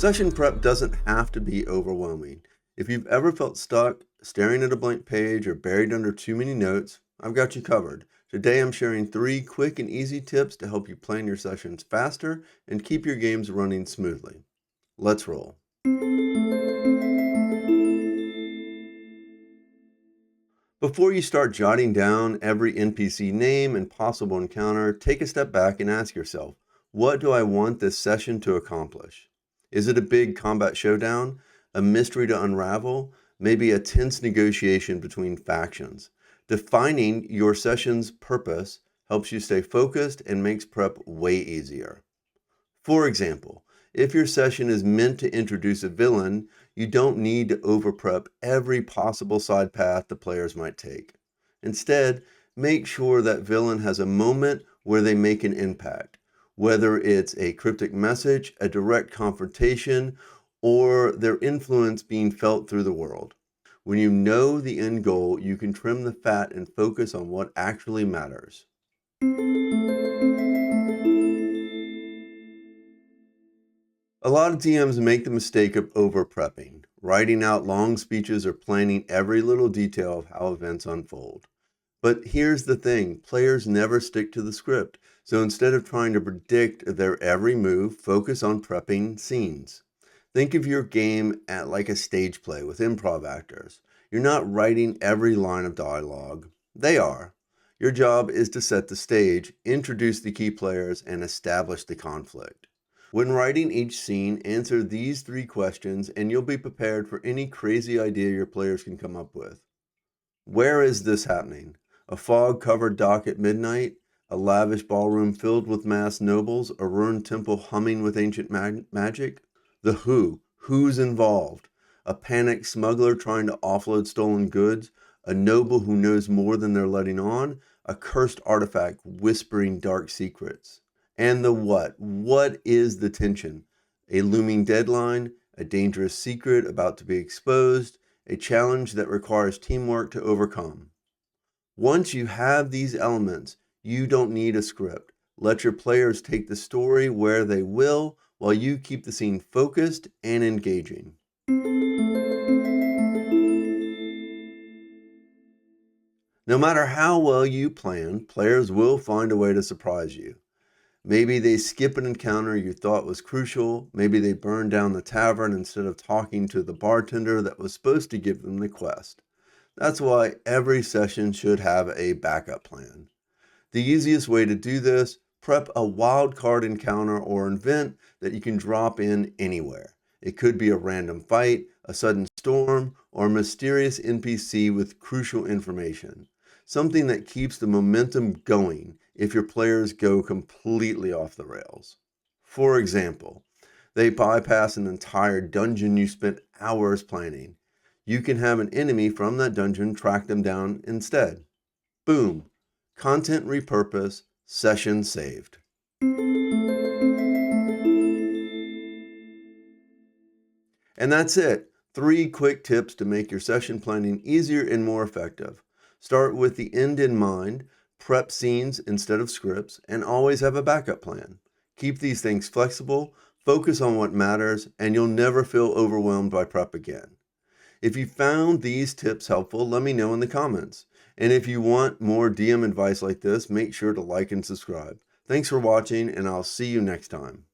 Session prep doesn't have to be overwhelming. If you've ever felt stuck, staring at a blank page, or buried under too many notes, I've got you covered. Today I'm sharing 3 quick and easy tips to help you plan your sessions faster and keep your games running smoothly. Let's roll. Before you start jotting down every NPC name and possible encounter, take a step back and ask yourself, what do I want this session to accomplish? Is it a big combat showdown, a mystery to unravel, maybe a tense negotiation between factions? Defining your session's purpose helps you stay focused and makes prep way easier. For example, if your session is meant to introduce a villain, you don't need to over-prep every possible side path the players might take. Instead, make sure that villain has a moment where they make an impact, whether it's a cryptic message, a direct confrontation, or their influence being felt through the world. When you know the end goal, you can trim the fat and focus on what actually matters. A lot of DMs make the mistake of over-prepping, writing out long speeches or planning every little detail of how events unfold. But here's the thing, players never stick to the script, so instead of trying to predict their every move, focus on prepping scenes. Think of your game like a stage play with improv actors. You're not writing every line of dialogue. They are. Your job is to set the stage, introduce the key players, and establish the conflict. When writing each scene, answer these 3 questions and you'll be prepared for any crazy idea your players can come up with. Where is this happening? A fog-covered dock at midnight? A lavish ballroom filled with masked nobles? A ruined temple humming with ancient magic? The who. Who's involved? A panicked smuggler trying to offload stolen goods? A noble who knows more than they're letting on? A cursed artifact whispering dark secrets? And the what. What is the tension? A looming deadline? A dangerous secret about to be exposed? A challenge that requires teamwork to overcome? Once you have these elements, you don't need a script. Let your players take the story where they will, while you keep the scene focused and engaging. No matter how well you plan, players will find a way to surprise you. Maybe they skip an encounter you thought was crucial. Maybe they burn down the tavern instead of talking to the bartender that was supposed to give them the quest. That's why every session should have a backup plan. The easiest way to do this, prep a wild card encounter or event that you can drop in anywhere. It could be a random fight, a sudden storm, or a mysterious NPC with crucial information. Something that keeps the momentum going if your players go completely off the rails. For example, they bypass an entire dungeon you spent hours planning. You can have an enemy from that dungeon track them down instead. Boom. Content repurposed, session saved. And that's it. 3 quick tips to make your session planning easier and more effective. Start with the end in mind, prep scenes instead of scripts, and always have a backup plan. Keep these things flexible, focus on what matters, and you'll never feel overwhelmed by prep again. If you found these tips helpful, let me know in the comments. And if you want more DM advice like this, make sure to like and subscribe. Thanks for watching, and I'll see you next time.